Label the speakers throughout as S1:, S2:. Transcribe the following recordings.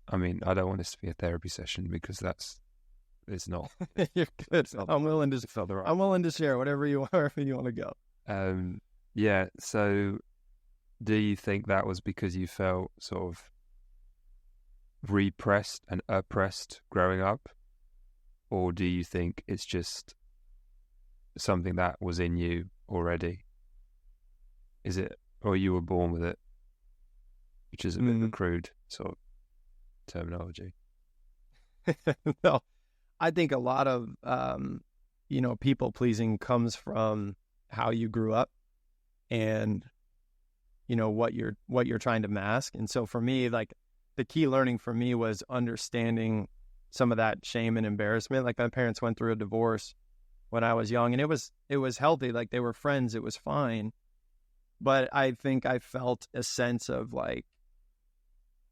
S1: I mean, I don't want this to be a therapy session because it's not.
S2: You're good.
S1: It's not,
S2: I'm willing to.
S1: it's not the right.
S2: I'm willing to share whatever you wherever you want to go.
S1: Yeah. So, do you think that was because you felt sort of repressed and oppressed growing up, or do you think it's just something that was in you already? Is it, or you were born with it, which is a bit of a crude sort of terminology?
S2: No, I think a lot of people pleasing comes from how you grew up and what you're trying to mask. And so for me, like the key learning for me was understanding some of that shame and embarrassment. Like my parents went through a divorce when I was young, and it was healthy. Like they were friends, it was fine. But I think I felt a sense of like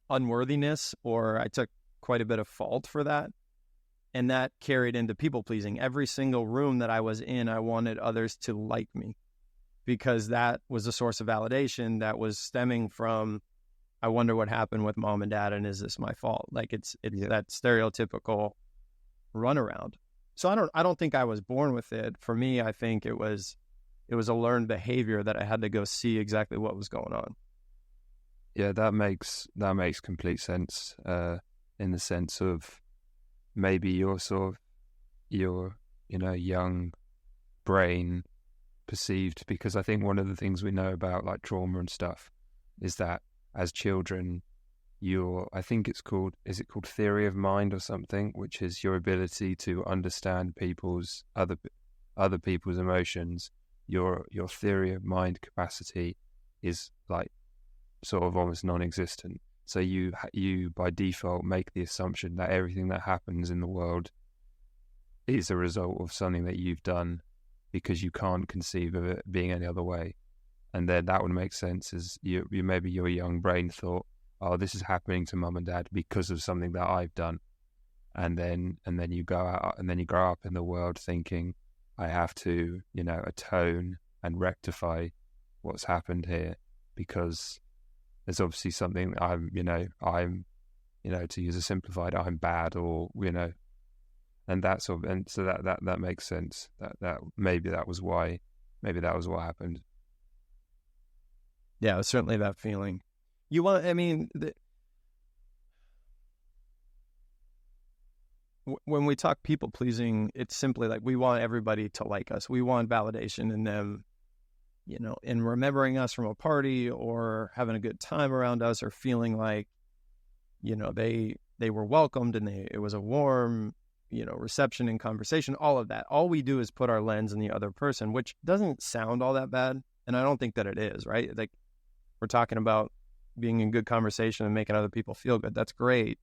S2: unworthiness, or I took quite a bit of fault for that. And that carried into people pleasing. Every single room that I was in, I wanted others to like me because that was a source of validation that was stemming from, I wonder what happened with mom and dad, and is this my fault? Like it's that stereotypical runaround. So I don't think I was born with it. For me, I think it was a learned behavior that I had to go see exactly what was going on.
S1: Yeah, that makes complete sense. In the sense of maybe your young brain perceived, because I think one of the things we know about like trauma and stuff is that as children, I think is it called theory of mind or something, which is your ability to understand other people's emotions. Your theory of mind capacity is like sort of almost non-existent. So you by default make the assumption that everything that happens in the world is a result of something that you've done, because you can't conceive of it being any other way. And then that would make sense as maybe your young brain thought, oh, this is happening to mum and dad because of something that I've done. And then you go out and then you grow up in the world thinking, I have to, atone and rectify what's happened here, because there's obviously something I'm to use a simplified, I'm bad, or, and that sort of, and so that makes sense. That maybe that was what happened.
S2: Yeah, it was certainly that feeling. When we talk people pleasing, it's simply like we want everybody to like us. We want validation in them, in remembering us from a party or having a good time around us, or feeling like, they were welcomed and it was a warm, reception and conversation, all of that. All we do is put our lens on the other person, which doesn't sound all that bad. And I don't think that it is, right? Like we're talking about being in good conversation and making other people feel good. That's great.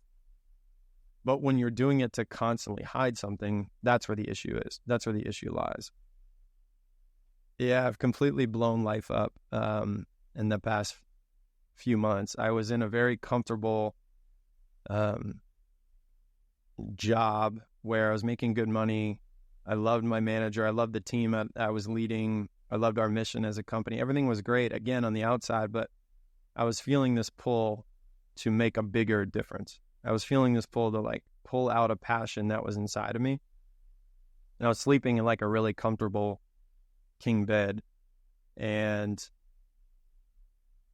S2: But when you're doing it to constantly hide something, that's where the issue is. That's where the issue lies. Yeah, I've completely blown life up in the past few months. I was in a very comfortable job where I was making good money. I loved my manager. I loved the team I was leading. I loved our mission as a company. Everything was great, again, on the outside, but I was feeling this pull to make a bigger difference. I was feeling this pull to like pull out a passion that was inside of me. And I was sleeping in like a really comfortable king bed, and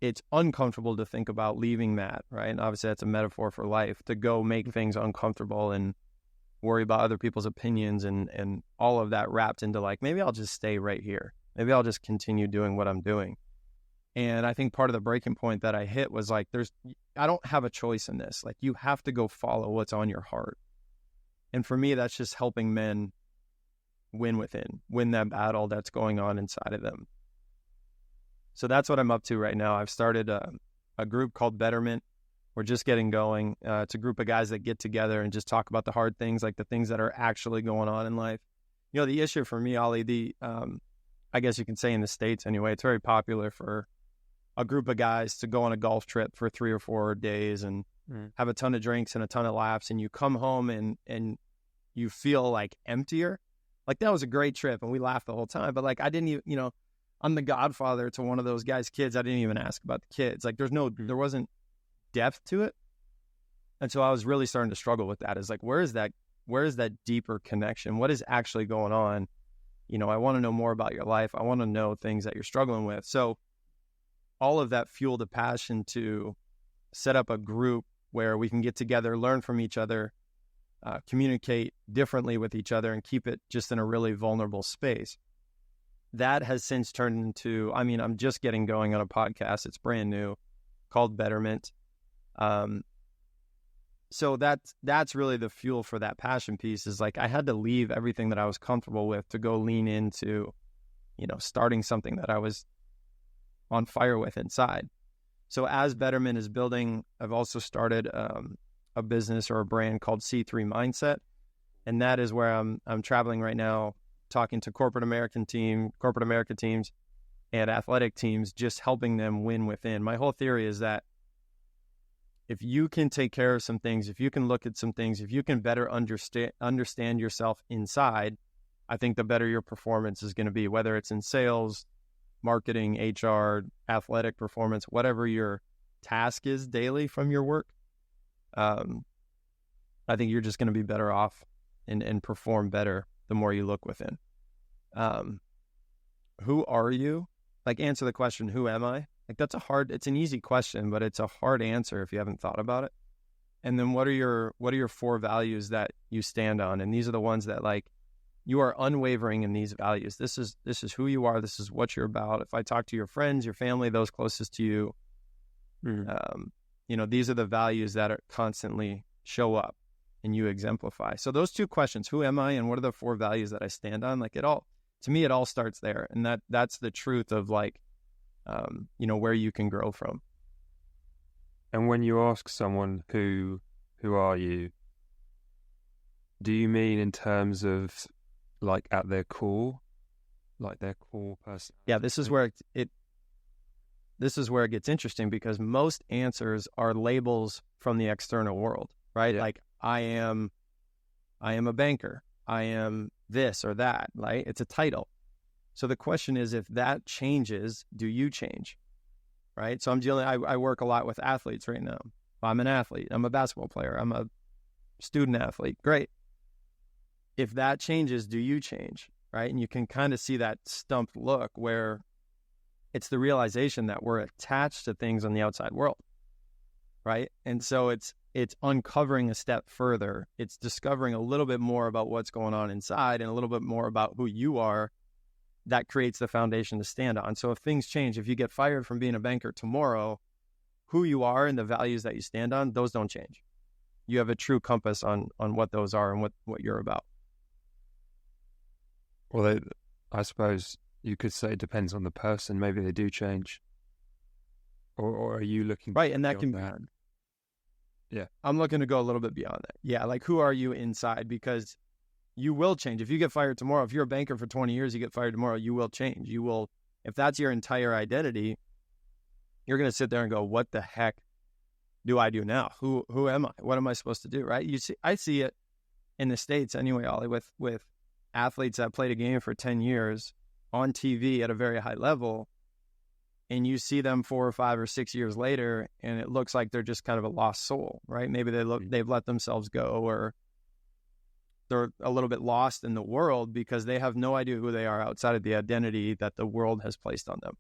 S2: it's uncomfortable to think about leaving that, right? And obviously that's a metaphor for life, to go make things uncomfortable and worry about other people's opinions and all of that wrapped into like, maybe I'll just stay right here. Maybe I'll just continue doing what I'm doing. And I think part of the breaking point that I hit was like, I don't have a choice in this. Like, you have to go follow what's on your heart. And for me, that's just helping men win that battle that's going on inside of them. So that's what I'm up to right now. I've started a group called Betterment. We're just getting going. It's a group of guys that get together and just talk about the hard things, like the things that are actually going on in life. The issue for me, Ollie, I guess you can say in the States anyway, it's very popular for a group of guys to go on a golf trip for 3 or 4 days and have a ton of drinks and a ton of laughs, and you come home and you feel like emptier. Like, that was a great trip and we laughed the whole time, but like, I didn't even, I'm the godfather to one of those guys' kids. I didn't even ask about the kids. Like, there wasn't depth to it. And so I was really starting to struggle with that. Is like, where is that deeper connection? What is actually going on? I want to know more about your life. I want to know things that you're struggling with. So all of that fueled a passion to set up a group where we can get together, learn from each other, communicate differently with each other, and keep it just in a really vulnerable space. That has since turned into, I'm just getting going on a podcast. It's brand new, called Betterment. So that's really the fuel for that passion piece, is like I had to leave everything that I was comfortable with to go lean into, starting something that I was on fire with inside. So as Betterment is building, I've also started a business or a brand called C3 Mindset. And that is where I'm traveling right now, talking to corporate America teams and athletic teams, just helping them win within. My whole theory is that if you can take care of some things, if you can look at some things, if you can better understand yourself inside, I think the better your performance is going to be, whether it's in sales, marketing, HR, athletic performance, whatever your task is daily from your work. I think you're just going to be better off and perform better the more you look within. Who are you? Like, answer the question, who am I? Like, it's an easy question, but it's a hard answer if you haven't thought about it. And then what are your 4 values that you stand on? And these are the ones that, like, you are unwavering in these values. This is who you are. This is what you're about. If I talk to your friends, your family, those closest to you, these are the values that are constantly show up and you exemplify. So those 2 questions, who am I and what are the 4 values that I stand on? Like, to me, it all starts there. And that's the truth of, like, where you can grow from.
S1: And when you ask someone who are you, do you mean in terms of, like, at their core, like their core person?
S2: Yeah, this is where it gets interesting, because most answers are labels from the external world, right? Yeah. Like, I am a banker. I am this or that, right? It's a title. So the question is, if that changes, do you change? Right? So I work a lot with athletes right now. I'm an athlete. I'm a basketball player. I'm a student athlete. Great. If that changes, do you change? Right? And you can kind of see that stumped look where it's the realization that we're attached to things on the outside world. Right? And so it's uncovering a step further. It's discovering a little bit more about what's going on inside and a little bit more about who you are. That creates the foundation to stand on. So if things change, if you get fired from being a banker tomorrow, who you are and the values that you stand on, those don't change. You have a true compass on what those are and what you're about.
S1: Well, I suppose you could say it depends on the person. Maybe they do change. Or are you looking...
S2: Right, and that can...
S1: that? Yeah.
S2: I'm looking to go a little bit beyond that. Yeah, like, who are you inside? Because you will change. If you get fired tomorrow, if you're a banker for 20 years, you get fired tomorrow, you will change. You will, if that's your entire identity, you're going to sit there and go, what the heck do I do now? Who am I? What am I supposed to do? Right? I see it in the States anyway, Ollie, with athletes that played a game for 10 years on TV at a very high level, and you see them 4 or 5 or 6 years later, and it looks like they're just kind of a lost soul, right? Maybe they've let themselves go, or they're a little bit lost in the world because they have no idea who they are outside of the identity that the world has placed on them.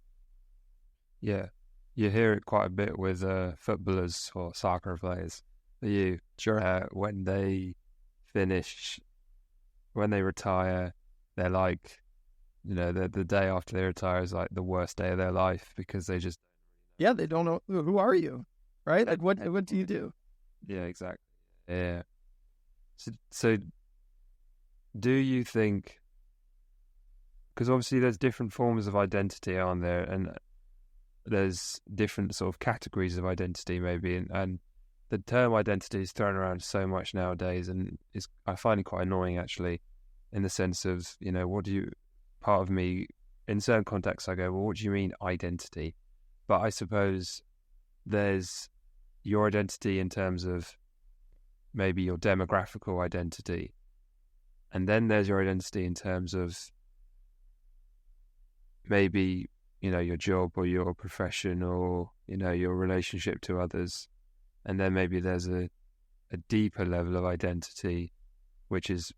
S1: Yeah. You hear it quite a bit with footballers or soccer players.
S2: Sure.
S1: When they retire, they're like, the day after they retire is like the worst day of their life, because they just...
S2: Yeah, they don't know, who are you, right? Like, what do you do?
S1: Yeah, exactly. Yeah. So do you think, because obviously there's different forms of identity, aren't there? And there's different sort of categories of identity maybe. And the term identity is thrown around so much nowadays, and I find it quite annoying, actually, in the sense of, part of me, in certain contexts, I go, well, what do you mean identity? But I suppose there's your identity in terms of maybe your demographical identity. And then there's your identity in terms of maybe, your job or your profession or, your relationship to others. And then maybe there's a a deeper level of identity, which is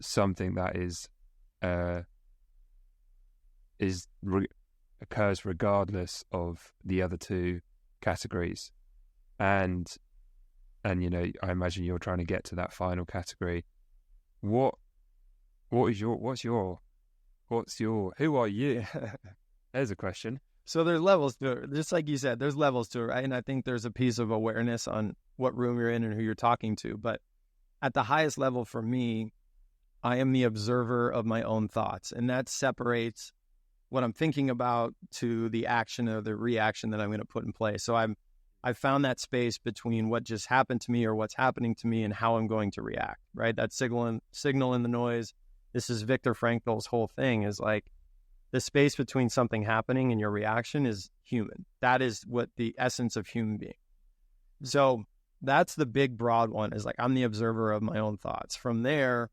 S1: something that occurs regardless of the other two categories. And you know, I imagine you're trying to get to that final category. Who are you? There's a question.
S2: So there's levels to it. Just like you said, there's levels to it, right? And I think there's a piece of awareness on what room you're in and who you're talking to. But at the highest level for me, I am the observer of my own thoughts. And that separates what I'm thinking about to the action or the reaction that I'm going to put in place. So I've found that space between what just happened to me or what's happening to me and how I'm going to react, right? That signal in the noise. This is Viktor Frankl's whole thing, is like the space between something happening and your reaction is human. That is what the essence of human being. So that's the big broad one, is like I'm the observer of my own thoughts. From there,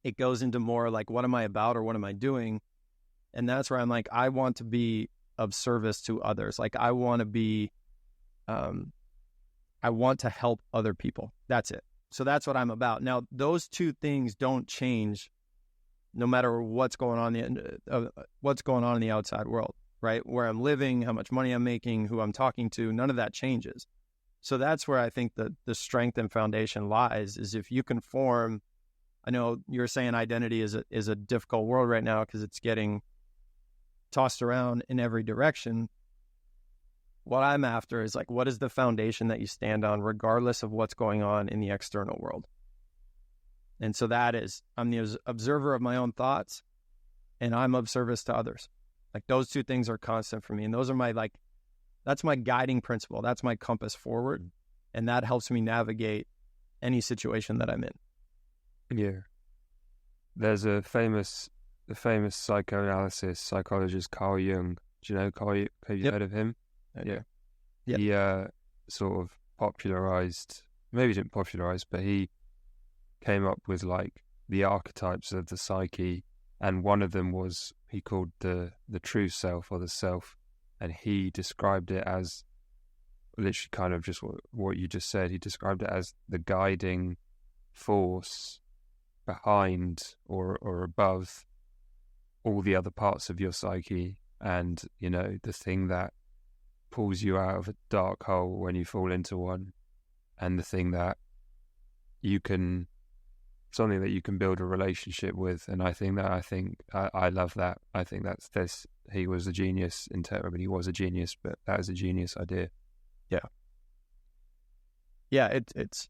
S2: it goes into more like, what am I about or what am I doing? And that's where I'm like, I want to be of service to others. Like I want to be, I want to help other people. That's it. So that's what I'm about. Now, those two things don't change no matter what's going on in the outside world, right? Where I'm living, how much money I'm making, who I'm talking to, none of that changes. So that's where I think the strength and foundation lies, is if you can form, I know you're saying identity is a difficult world right now because it's getting tossed around in every direction. What I'm after is like, what is the foundation that you stand on regardless of what's going on in the external world? And so that is, I'm the observer of my own thoughts and I'm of service to others. Like those two things are constant for me. And those are that's my guiding principle. That's my compass forward. And that helps me navigate any situation that I'm in.
S1: Yeah. There's the famous psychologist Carl Jung. Do you know Carl? Have you heard of him?
S2: Yeah.
S1: He sort of didn't popularize, but he came up with like the archetypes of the psyche, and one of them was he called the true self or the self, and he described it as literally kind of just what you just said. He described it as the guiding force behind or above all the other parts of your psyche, and you know, the thing that pulls you out of a dark hole when you fall into one, and the thing that something that you can build a relationship with. And I love that. I think he was a genius he was a genius, but that is a genius idea.
S2: Yeah, it's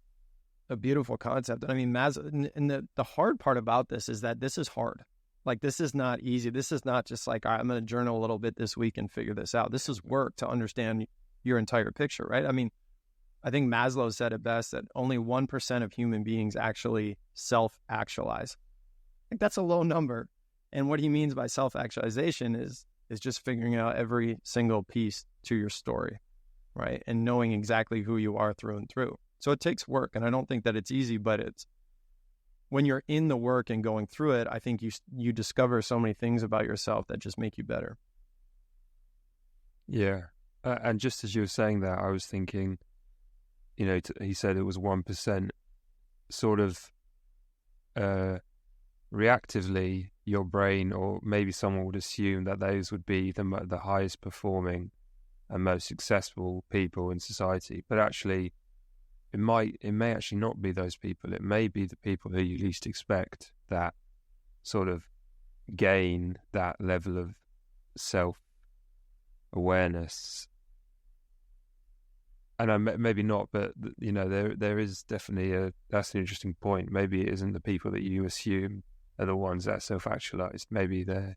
S2: a beautiful concept. And I mean, and the hard part about this is that this is hard. Like, this is not easy. This is not just like, all right, I'm going to journal a little bit this week and figure this out. This is work to understand your entire picture, right? I mean, I think Maslow said it best, that only 1% of human beings actually self-actualize. I think that's a low number. And what he means by self-actualization is just figuring out every single piece to your story, right? And knowing exactly who you are through and through. So it takes work, and I don't think that it's easy, but it's, when you're in the work and going through it, I think you discover so many things about yourself that just make you better.
S1: Yeah. And just as you were saying that, I was thinking, you know, he said it was 1%. Sort of reactively, your brain, or maybe someone would assume that those would be the highest performing and most successful people in society. But actually, it may actually not be those people. It may be the people who you least expect that sort of gain that level of self-awareness. And maybe not, but you know, there is definitely that's an interesting point. Maybe it isn't the people that you assume are the ones that are self-actualized. Maybe they're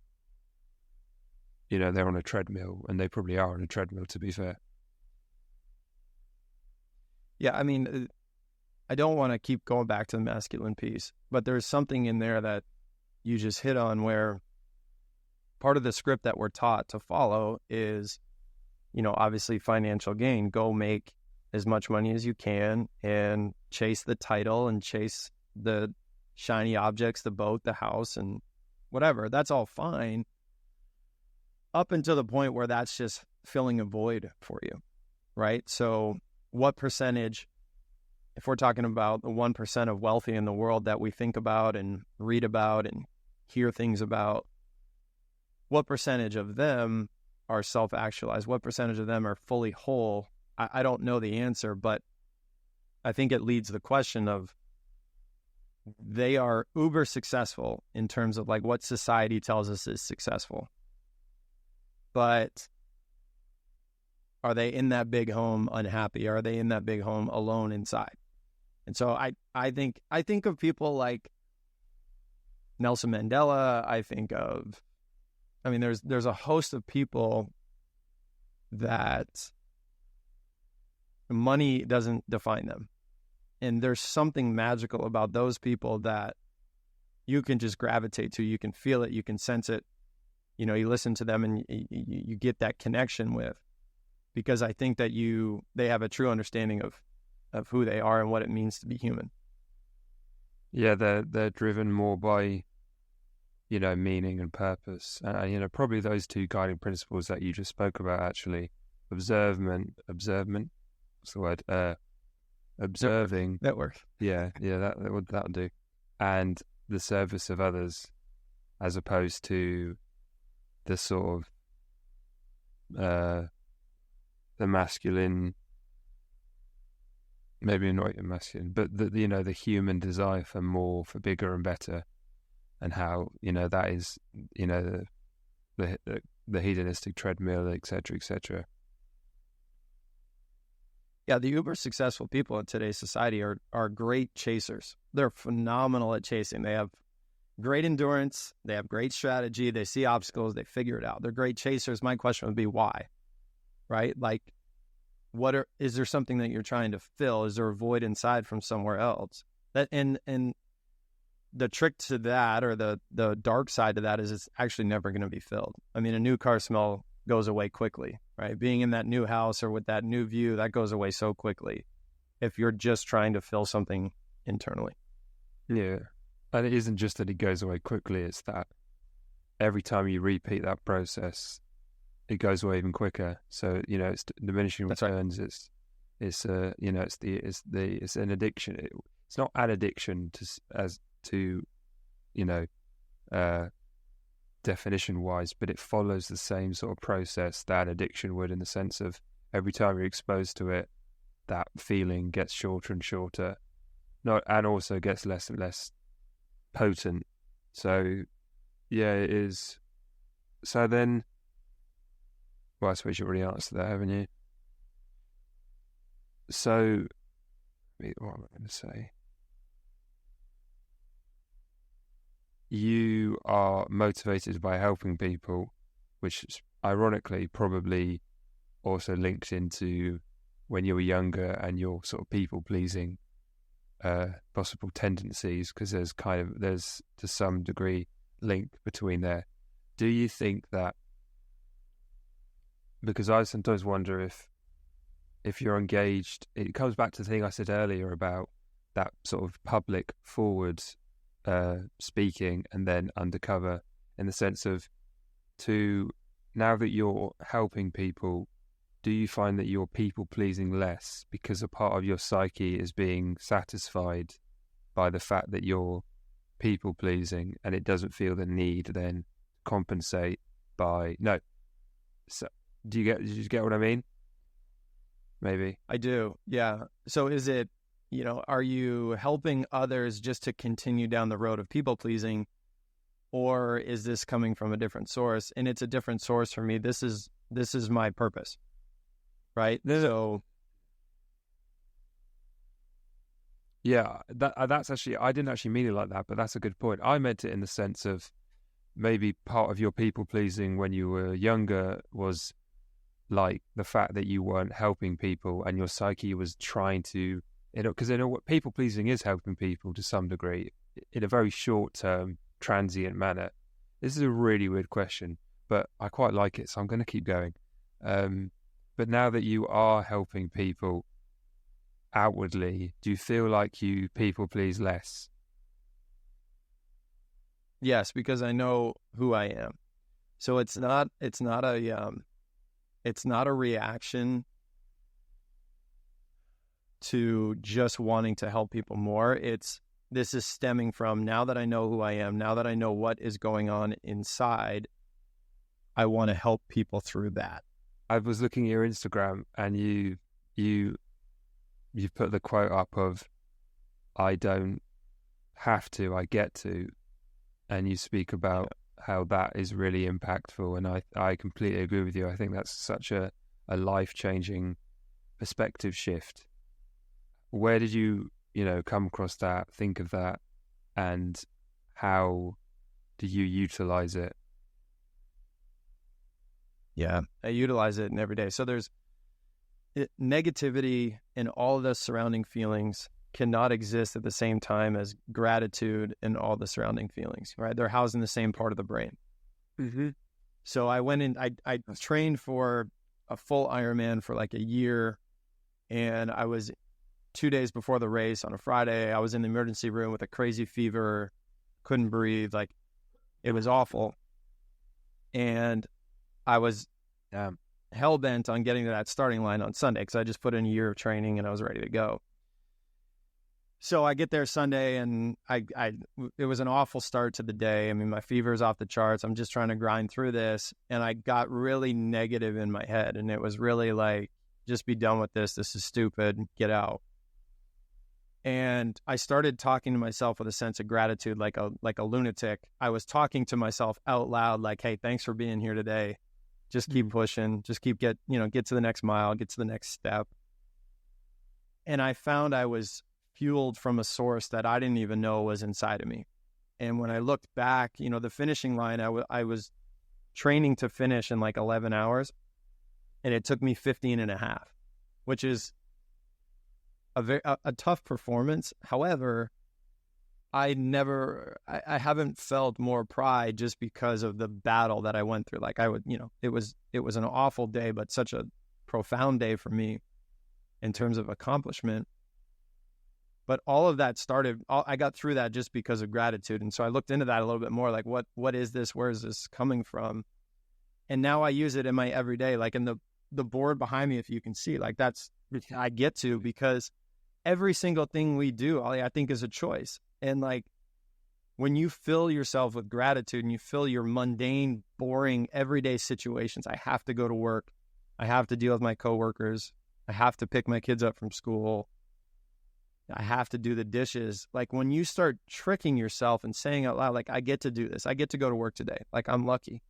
S1: on a treadmill, and they probably are on a treadmill, to be fair.
S2: Yeah, I mean, I don't want to keep going back to the masculine piece, but there's something in there that you just hit on, where part of the script that we're taught to follow is, you know, obviously financial gain. Go make as much money as you can and chase the title and chase the shiny objects, the boat, the house, and whatever. That's all fine up until the point where that's just filling a void for you, right? So what percentage if we're talking about the 1% of wealthy in the world that we think about and read about and hear things about, what percentage of them are self-actualized? What percentage of them are fully whole? I don't know the answer, but I think it leads the question of, they are uber successful in terms of like what society tells us is successful. But are they in that big home unhappy? Are they in that big home alone inside? And so I think of people like Nelson Mandela. There's a host of people that money doesn't define them. And there's something magical about those people that you can just gravitate to. You can feel it. You can sense it. You know, you listen to them and you get that connection with, because I think that they have a true understanding of who they are and what it means to be human.
S1: Yeah, they're driven more by, you know, meaning and purpose. You know, probably those two guiding principles that you just spoke about, actually. Observing, what's the word? Observing.
S2: That works.
S1: Yeah, that'll do. And the service of others, as opposed to the sort of the masculine, maybe not even masculine, but the human desire for more, for bigger and better, and how, you know, that is, you know, the hedonistic treadmill, etc., etc.
S2: Yeah, the uber successful people in today's society are great chasers. They're phenomenal at chasing. They have great endurance. They have great strategy. They see obstacles. They figure it out. They're great chasers. My question would be why, right? Like, is there something that you're trying to fill? Is there a void inside from somewhere else? And the trick to that, or the dark side to that, is it's actually never going to be filled. I mean, a new car smell goes away quickly, right? Being in that new house or with that new view, that goes away so quickly if you're just trying to fill something internally.
S1: Yeah. And it isn't just that it goes away quickly, it's that every time you repeat that process, it goes away even quicker. So, you know, it's diminishing returns. Right. It's an addiction. It's not an addiction definition wise, but it follows the same sort of process that addiction would, in the sense of every time you're exposed to it, that feeling gets shorter and shorter, and also gets less and less potent. So yeah, it is. So then, well, I suppose you already answered that, haven't you? So what am I going to say? You are motivated by helping people, which is ironically probably also linked into when you were younger and your sort of people-pleasing possible tendencies, because there's to some degree link between there. Do you think that, because I sometimes wonder if you're engaged, it comes back to the thing I said earlier about that sort of public forward speaking and then undercover, in the sense of, now that you're helping people, do you find that you're people pleasing less because a part of your psyche is being satisfied by the fact that you're people pleasing, and it doesn't feel the need then compensate by no? So do you get what I mean? Maybe
S2: I do. Yeah. So is it, are you helping others just to continue down the road of people pleasing, or is this coming from a different source? And it's a different source for me. This is my purpose, right? So
S1: yeah, that's actually, I didn't actually mean it like that, but that's a good point. I meant it in the sense of maybe part of your people pleasing when you were younger was like the fact that you weren't helping people, and your psyche was trying to, because what people pleasing is, helping people to some degree in a very short term, transient manner. This is a really weird question, but I quite like it, so I'm going to keep going. But now that you are helping people outwardly, do you feel like you people please less?
S2: Yes, because I know who I am. So it's not a reaction. to just wanting to help people more. This is stemming from, now that I know who I am, now that I know what is going on inside, I want to help people through that.
S1: I was looking at your Instagram, and you've put the quote up of, I don't have to, I get to. And you speak about how that is really impactful. And I completely agree with you. I think that's such a life-changing perspective shift. Where did you come across that, think of that, and how do you utilize it?
S2: Yeah, I utilize it in every day. So there's negativity and all the surrounding feelings cannot exist at the same time as gratitude and all the surrounding feelings, right? They're housed in the same part of the brain.
S1: Mm-hmm.
S2: So I went in, I trained for a full Ironman for like a year, and I was 2 days before the race on a Friday. I was in the emergency room with a crazy fever, couldn't breathe, like it was awful. And I was hell-bent on getting to that starting line on Sunday because I just put in a year of training and I was ready to go. So I get there Sunday, and it was an awful start to the day. I mean, my fever is off the charts. I'm just trying to grind through this. And I got really negative in my head. And it was really like, just be done with this. This is stupid. Get out. And I started talking to myself with a sense of gratitude, like a lunatic. I was talking to myself out loud, like, hey, thanks for being here today. Just keep pushing. Just get to the next mile, get to the next step. And I found I was fueled from a source that I didn't even know was inside of me. And when I looked back, the finishing line, I was training to finish in like 11 hours, and it took me 15 and a half, which is a tough performance. However, I haven't felt more pride just because of the battle that I went through. Like it was an awful day, but such a profound day for me in terms of accomplishment. But all of that I got through that just because of gratitude. And so I looked into that a little bit more, like what is this? Where is this coming from? And now I use it in my everyday, like in the board behind me, if you can see, like I get to, because every single thing we do, I think, is a choice. And like when you fill yourself with gratitude and you fill your mundane, boring, everyday situations, I have to go to work, I have to deal with my coworkers, I have to pick my kids up from school, I have to do the dishes. Like when you start tricking yourself and saying out loud, like, I get to do this. I get to go to work today. Like, I'm lucky.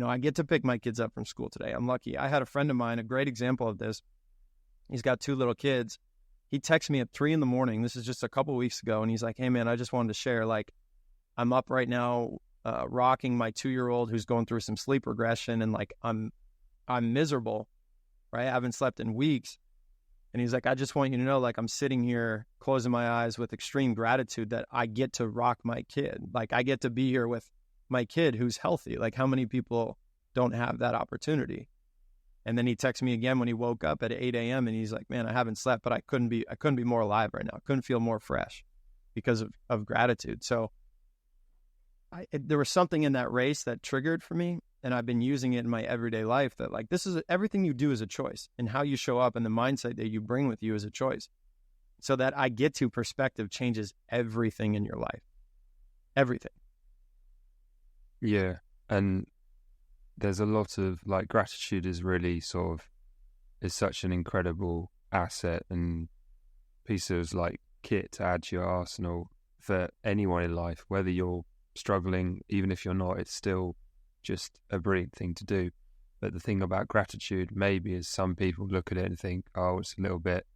S2: I get to pick my kids up from school today. I'm lucky. I had a friend of mine, a great example of this. He's got 2 little kids. He texted me at 3 a.m. This is just a couple of weeks ago. And he's like, hey man, I just wanted to share, like, I'm up right now, rocking my 2-year-old who's going through some sleep regression. And like, I'm miserable, right? I haven't slept in weeks. And he's like, I just want you to know, like, I'm sitting here closing my eyes with extreme gratitude that I get to rock my kid. Like, I get to be here with my kid who's healthy. Like, how many people don't have that opportunity? And then he texted me again when he woke up at 8 a.m. and he's like, man, I haven't slept, but I couldn't be more alive right now. I couldn't feel more fresh because of gratitude. So there was something in that race that triggered for me. And I've been using it in my everyday life, that like, everything you do is a choice, and how you show up and the mindset that you bring with you is a choice. So that I get to perspective changes everything in your life. Everything.
S1: Yeah. And there's a lot of, like, gratitude is really is such an incredible asset and piece of, like, kit to add to your arsenal for anyone in life, whether you're struggling, even if you're not, it's still just a brilliant thing to do. But the thing about gratitude maybe is some people look at it and think, oh, it's a little bit,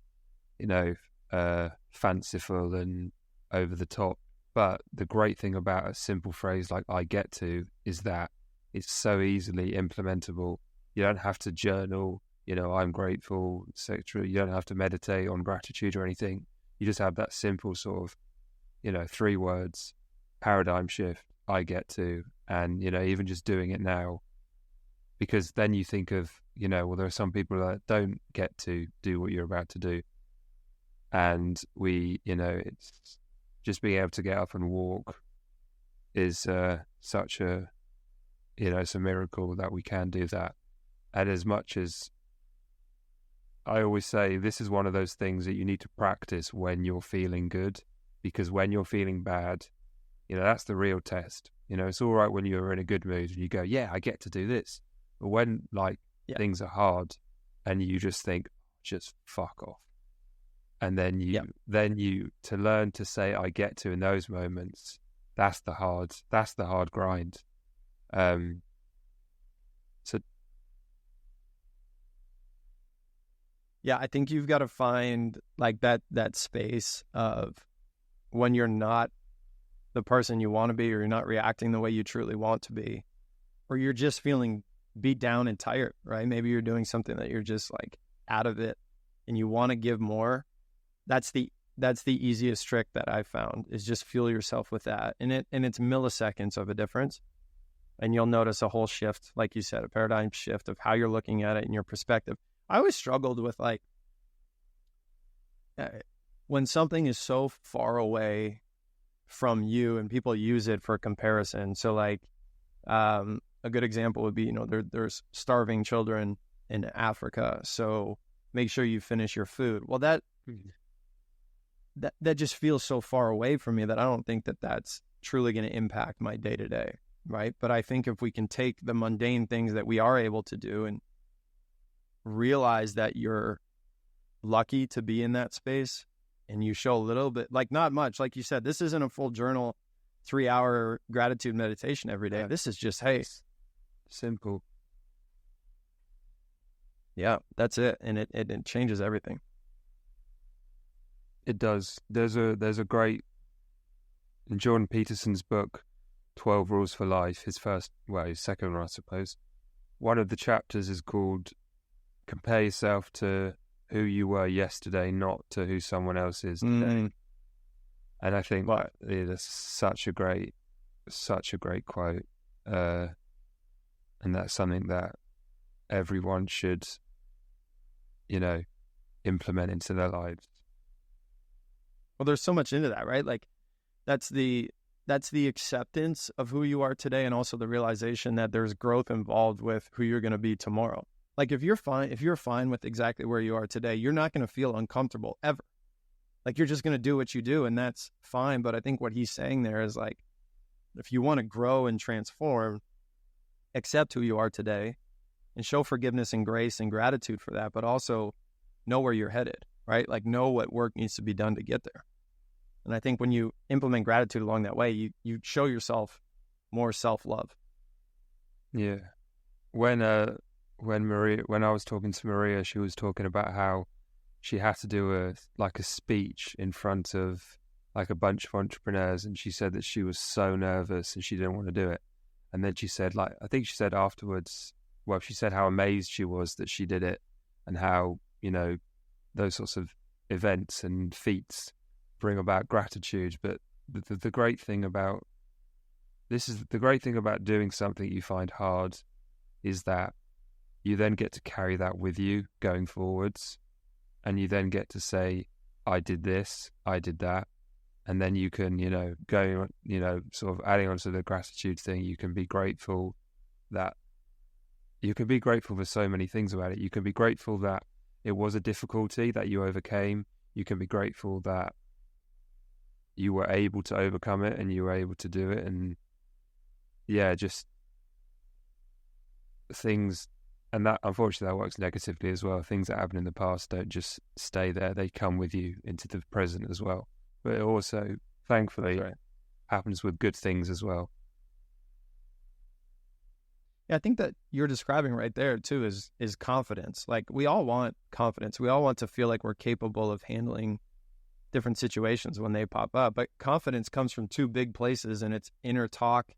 S1: fanciful and over the top. But the great thing about a simple phrase like I get to is that it's so easily implementable. You don't have to journal, I'm grateful, etc. You don't have to meditate on gratitude or anything. You just have that simple 3 words, paradigm shift, I get to. And, even just doing it now, because then you think of, well, there are some people that don't get to do what you're about to do. And it's just being able to get up and walk is such a, it's a miracle that we can do that. And as much as I always say this is one of those things that you need to practice when you're feeling good, because when you're feeling bad, that's the real test. It's all right when you're in a good mood and you go, yeah, I get to do this. But when things are hard and you just think, just fuck off. And then you to learn to say, I get to in those moments, that's the hard grind.
S2: I think you've got to find like that space of when you're not the person you want to be, or you're not reacting the way you truly want to be, or you're just feeling beat down and tired, right? Maybe you're doing something that you're just like out of it and you want to give more. That's the easiest trick that I've found, is just fuel yourself with that. And it's milliseconds of a difference. And you'll notice a whole shift, like you said, a paradigm shift of how you're looking at it and your perspective. I always struggled with when something is so far away from you and people use it for comparison. So a good example would be, there's starving children in Africa, so make sure you finish your food. Well, that just feels so far away from me that I don't think that that's truly going to impact my day to day, right? But I think if we can take the mundane things that we are able to do and realize that you're lucky to be in that space, and you show a little bit, like not much, like you said, this isn't a full journal 3-hour gratitude meditation every day. This is just, hey,
S1: simple.
S2: Yeah, that's it. And it changes everything.
S1: It does. There's a great, in Jordan Peterson's book, 12 Rules for Life, his second one, I suppose. One of the chapters is called Compare Yourself to Who You Were Yesterday, Not to Who Someone Else Is Today. And I think that's such a great quote. And that's something that everyone should, implement into their lives.
S2: Well, there's so much into that, right? Like that's the acceptance of who you are today, and also the realization that there's growth involved with who you're going to be tomorrow. Like if you're fine with exactly where you are today, you're not going to feel uncomfortable ever. Like you're just going to do what you do, and that's fine. But I think what he's saying there is like, if you want to grow and transform, accept who you are today and show forgiveness and grace and gratitude for that, but also know where you're headed, right? Like know what work needs to be done to get there. And I think when you implement gratitude along that way, you show yourself more self-love.
S1: Yeah. When I was talking to Maria, she was talking about how she had to do a speech in front of like a bunch of entrepreneurs, and she said that she was so nervous and she didn't want to do it. And then she said, I think she said afterwards, she said how amazed she was that she did it, and how, those sorts of events and feats bring about gratitude. But the great thing about doing something you find hard is that you then get to carry that with you going forwards, and you then get to say, I did this, I did that. And then you can, sort of adding on to the gratitude thing, you can be grateful for so many things about it. You can be grateful that it was a difficulty that you overcame. You can be grateful that you were able to overcome it and you were able to do it. And yeah, just things, and that, unfortunately, that works negatively as well. Things that happened in the past don't just stay there. They come with you into the present as well. But it also, thankfully, happens with good things as well.
S2: Yeah, I think that you're describing right there too is confidence. Like we all want confidence. We all want to feel like we're capable of handling different situations when they pop up. But confidence comes from two big places, and it's inner talk,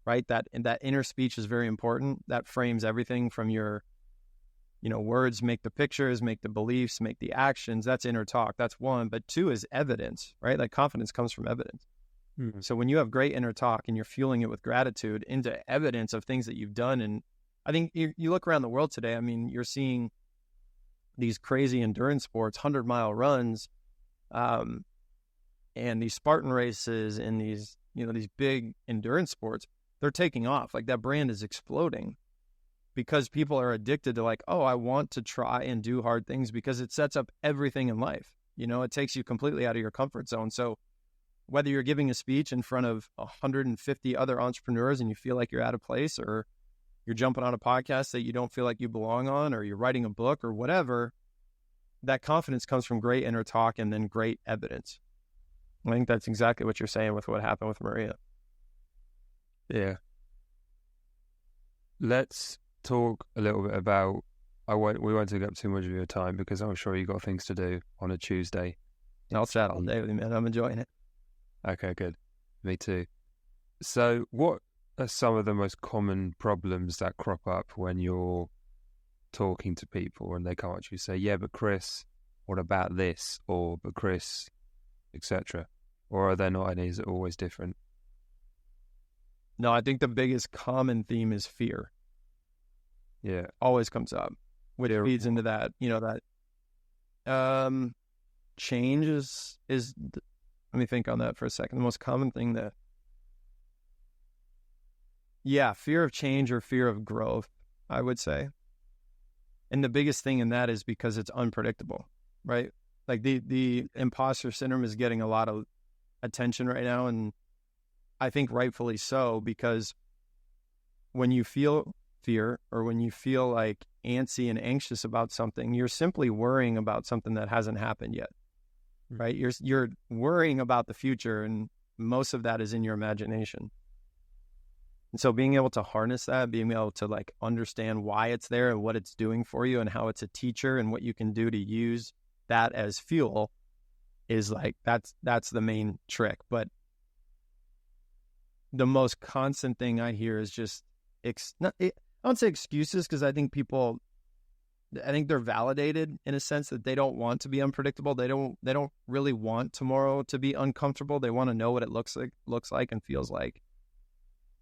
S2: right? That inner speech is very important. That frames everything from your, words make the pictures, make the beliefs, make the actions. That's inner talk. That's one. But two is evidence, right? Like confidence comes from evidence. Mm-hmm. So when you have great inner talk and you're fueling it with gratitude into evidence of things that you've done, and I think you look around the world today, I mean, you're seeing these crazy endurance sports, 100-mile runs, and these Spartan races and these big endurance sports, they're taking off. Like that brand is exploding. because people are addicted to like, oh, I want to try and do hard things because it sets up everything in life. You know, it takes you completely out of your comfort zone. So whether you're giving a speech in front of 150 other entrepreneurs and you feel like you're out of place, or you're jumping on a podcast that you don't feel like you belong on, or you're writing a book or whatever, that confidence comes from great inner talk and then great evidence. I think that's exactly what you're saying with what happened with Maria.
S1: Yeah. Let's talk a little bit about, we won't take up too much of your time because I'm sure you got things to do on a Tuesday.
S2: I'll chat all day with you, man. I'm enjoying it.
S1: Okay, good. Me too. So what are some of the most common problems that crop up when you're talking to people and they come up to you and say, yeah, but Chris, what about this? Or, but Chris, etc. Or are there not any? Is it always different?
S2: No, I think the biggest common theme is fear.
S1: Yeah.
S2: Always comes up, which feeds into that, you know, that change is let me think on that for a second. The most common thing that, fear of change or fear of growth, I would say. And the biggest thing in that is because it's unpredictable, right? Like the imposter syndrome is getting a lot of attention right now, and I think rightfully so, because when you feel fear or when you feel like antsy and anxious about something, you're simply worrying about something that hasn't happened yet, right? You're worrying about the future, and most of that is in your imagination. And so being able to harness that, being able to like understand why it's there and what it's doing for you and how it's a teacher and what you can do to use that as fuel is like, that's the main trick. But the most constant thing I hear is just, I don't say excuses, because I think they're validated in a sense that they don't want to be unpredictable. They don't really want tomorrow to be uncomfortable. They want to know what it looks like and feels like,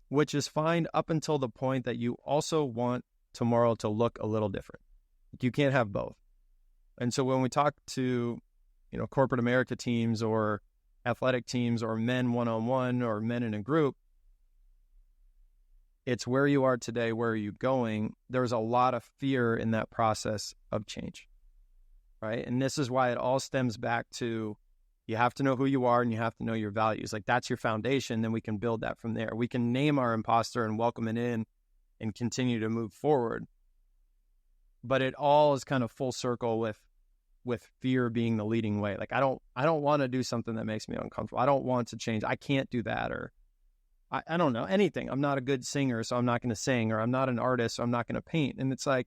S2: which is fine up until the point that you also want tomorrow to look a little different. You can't have both. And so when we talk to, you know, corporate America teams or athletic teams or men one-on-one or men in a group, it's where you are today, where are you going? There's a lot of fear in that process of change, right? And this is why it all stems back to, you have to know who you are and you have to know your values. Like, that's your foundation. Then we can build that from there. We can name our imposter and welcome it in and continue to move forward. But it all is kind of full circle with fear being the leading way. Like, I don't want to do something that makes me uncomfortable. I don't want to change. I can't do that. Or I don't know anything. I'm not a good singer, so I'm not going to sing, or I'm not an artist, so I'm not going to paint. And it's like,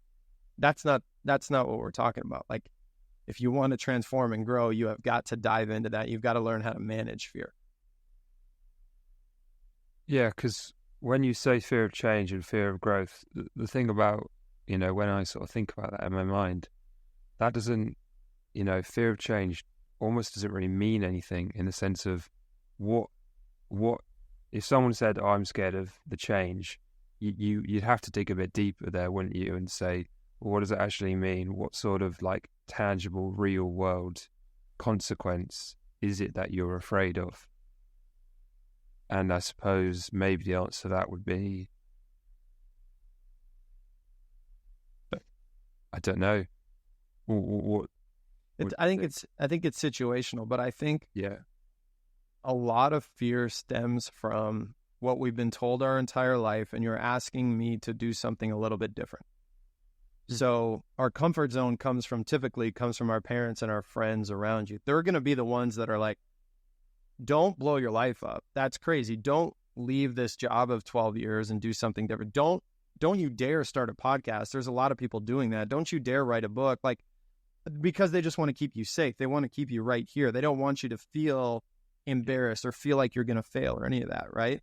S2: that's not what we're talking about. Like, if you want to transform and grow, you have got to dive into that. You've got to learn how to manage fear.
S1: Yeah, because when you say fear of change and fear of growth, the thing about, you know, when I sort of think about that in my mind, that doesn't, you know, fear of change almost doesn't really mean anything in the sense of what if someone said, oh, I'm scared of the change, you'd have to dig a bit deeper there, wouldn't you? And say, well, what does it actually mean? What sort of like tangible, real world consequence is it that you're afraid of? And I suppose maybe the answer to that would be, I don't know.
S2: I think it's situational, but I think
S1: yeah,
S2: a lot of fear stems from what we've been told our entire life, and you're asking me to do something a little bit different. So our comfort zone typically comes from our parents and our friends around you. They're going to be the ones that are like, don't blow your life up. That's crazy. Don't leave this job of 12 years and do something different. Don't you dare start a podcast. There's a lot of people doing that. Don't you dare write a book. Like, because they just want to keep you safe. They want to keep you right here. They don't want you to feel embarrassed or feel like you're going to fail or any of that, right?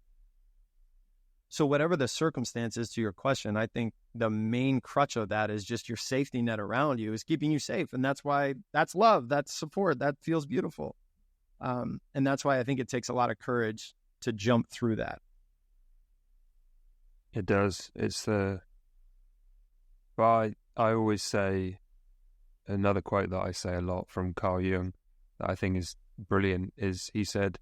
S2: So whatever the circumstances to your question, I think the main crutch of that is just your safety net around you is keeping you safe. And that's why, that's love, that's support, that feels beautiful. And that's why I think it takes a lot of courage to jump through that.
S1: It does. But I always say, another quote that I say a lot from Carl Jung that I think is brilliant is, he said,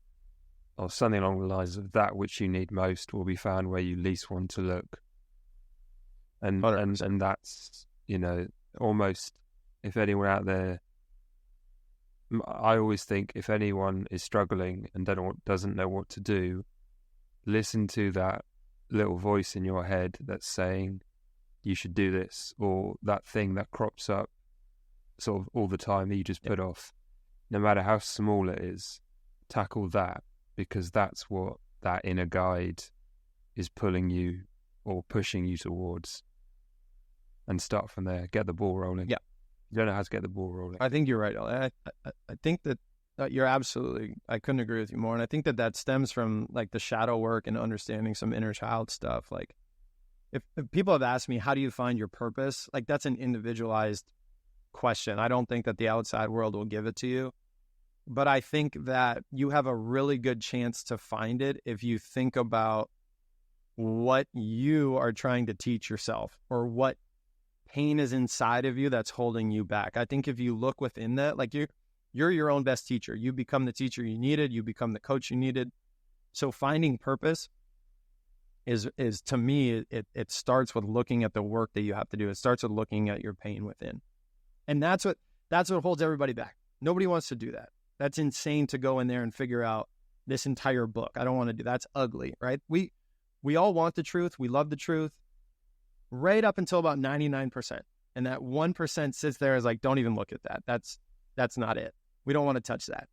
S1: or something along the lines of, that which you need most will be found where you least want to look. And
S2: 100%.
S1: and that's, almost, if anyone out there, I always think if anyone is struggling and doesn't know what to do, listen to that little voice in your head that's saying you should do this, or that thing that crops up sort of all the time that you just put off. No matter how small it is, tackle that, because that's what that inner guide is pulling you or pushing you towards, and start from there. Get the ball rolling.
S2: Yeah.
S1: You don't know how to get the ball rolling.
S2: I think you're right. I think that you're absolutely, I couldn't agree with you more. And I think that stems from like the shadow work and understanding some inner child stuff. Like if people have asked me, how do you find your purpose? Like that's an individualized question. I don't think that the outside world will give it to you. But I think that you have a really good chance to find it if you think about what you are trying to teach yourself, or what pain is inside of you that's holding you back. I think if you look within that, like you're your own best teacher. You become the teacher you needed. You become the coach you needed. So finding purpose is to me, it starts with looking at the work that you have to do. It starts with looking at your pain within. And that's what holds everybody back. Nobody wants to do that. That's insane to go in there and figure out this entire book. I don't want to do that. That's ugly, right? We all want the truth. We love the truth. Right up until about 99%. And that 1% sits there as like, don't even look at that. That's not it. We don't want to touch that.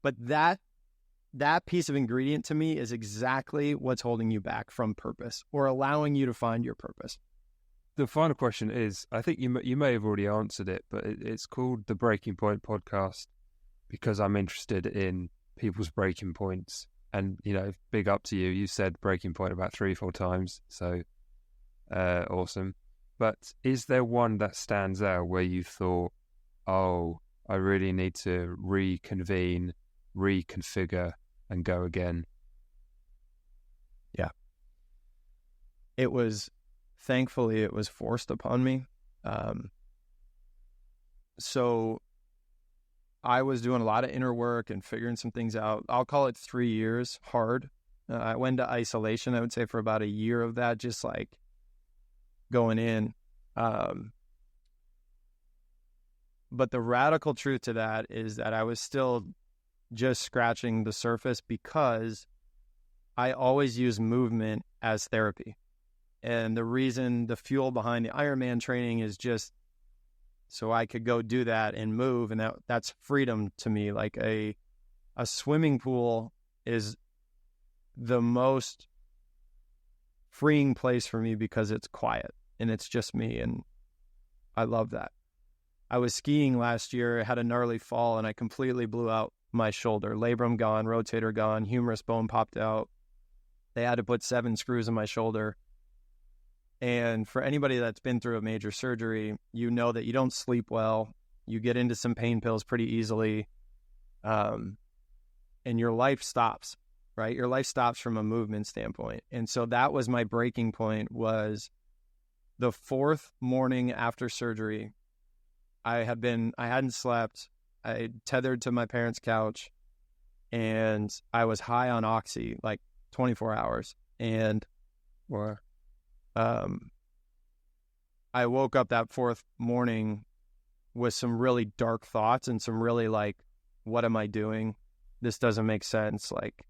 S2: But that piece of ingredient to me is exactly what's holding you back from purpose, or allowing you to find your purpose.
S1: The final question is, I think you may have already answered it, but it's called the Breaking Point Podcast because I'm interested in people's breaking points. And, big up to you. You said breaking point about 3-4 times. So awesome. But is there one that stands out where you thought, oh, I really need to reconvene, reconfigure, and go again?
S2: Yeah. Thankfully, it was forced upon me. So I was doing a lot of inner work and figuring some things out. I'll call it 3 years hard. I went to isolation, I would say, for about a year of that, just like going in. But the radical truth to that is that I was still just scratching the surface, because I always use movement as therapy. And the fuel behind the Ironman training is just so I could go do that and move. And that's freedom to me. Like a swimming pool is the most freeing place for me because it's quiet and it's just me. And I love that. I was skiing last year, had a gnarly fall, and I completely blew out my shoulder. Labrum gone, rotator gone, humerus bone popped out. They had to put 7 screws in my shoulder. And for anybody that's been through a major surgery, you know that you don't sleep well. You get into some pain pills pretty easily. And your life stops, right? Your life stops from a movement standpoint. And so that was my breaking point, was the 4th morning after surgery. I hadn't slept. I tethered to my parents' couch, and I was high on oxy, like 24 hours. And I woke up that 4th morning with some really dark thoughts and some really like, what am I doing? This doesn't make sense. Like,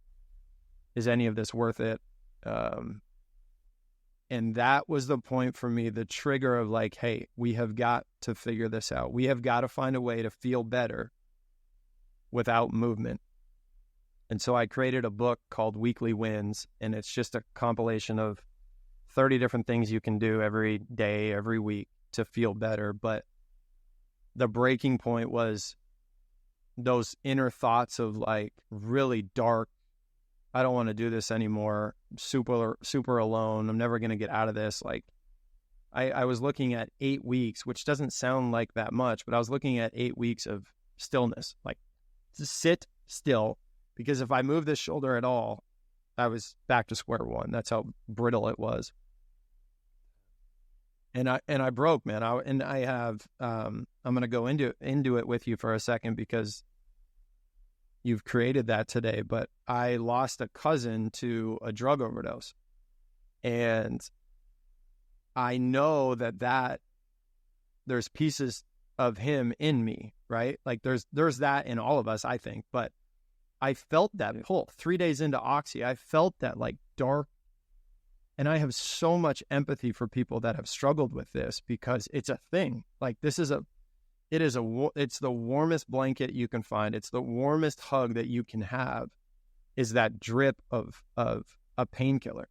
S2: is any of this worth it? And that was the point for me, the trigger of like, hey, we have got to figure this out. We have got to find a way to feel better without movement. And so I created a book called Weekly Wins, and it's just a compilation of 30 different things you can do every day, every week to feel better. But the breaking point was those inner thoughts of like really dark, I don't want to do this anymore, super alone, I'm never going to get out of this. Like I was looking at 8 weeks, which doesn't sound like that much, but I was looking at 8 weeks of stillness, like to sit still, because if I move this shoulder at all, I was back to square one. That's how brittle it was. And I broke, man. I'm going to go into it with you for a second, because you've created that today. But I lost a cousin to a drug overdose, and I know that there's pieces of him in me, right? Like there's that in all of us, I think. But I felt that pull 3 days into Oxy. I felt that like dark, and I have so much empathy for people that have struggled with this, because it's a thing. Like it's the warmest blanket you can find. It's the warmest hug that you can have, is that drip of a painkiller.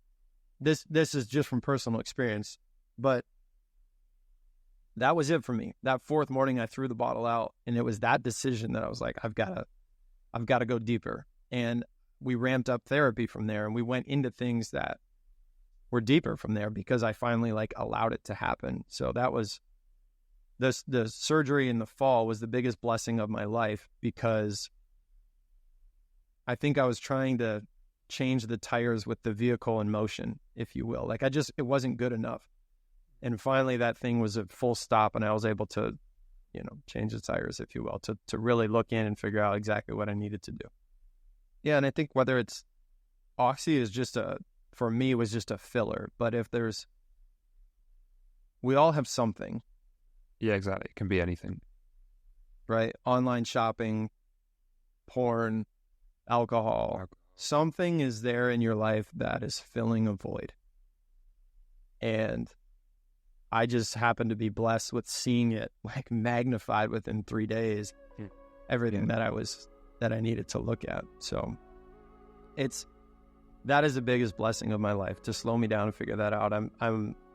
S2: This is just from personal experience, but that was it for me. That fourth morning, I threw the bottle out, and it was that decision that I was like, I've got to go deeper. And we ramped up therapy from there, and we went into things that were deeper from there, because I finally like allowed it to happen. So that was the surgery in the fall was the biggest blessing of my life, because I think I was trying to change the tires with the vehicle in motion, if you will. Like it wasn't good enough. And finally that thing was a full stop, and I was able to, change the tires, if you will, to really look in and figure out exactly what I needed to do. Yeah. And I think whether it's Oxy is for me, was just a filler. But we all have something.
S1: Yeah, exactly. It can be anything.
S2: Right? Online shopping, porn, alcohol. Something is there in your life that is filling a void. And I just happened to be blessed with seeing it like magnified within 3 days. Everything that I needed to look at. So that is the biggest blessing of my life, to slow me down and figure that out.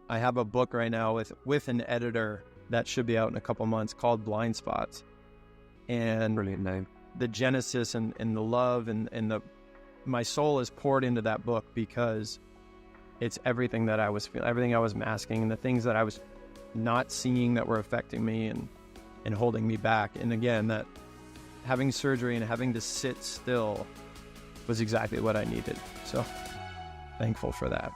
S2: I have a book right now with an editor that should be out in a couple months, called Blind Spots. And
S1: brilliant name.
S2: The genesis and the love and my soul is poured into that book, because it's everything that I was feeling, everything I was masking, and the things that I was not seeing that were affecting me and holding me back. And again, that having surgery and having to sit still was exactly what I needed. So thankful for that.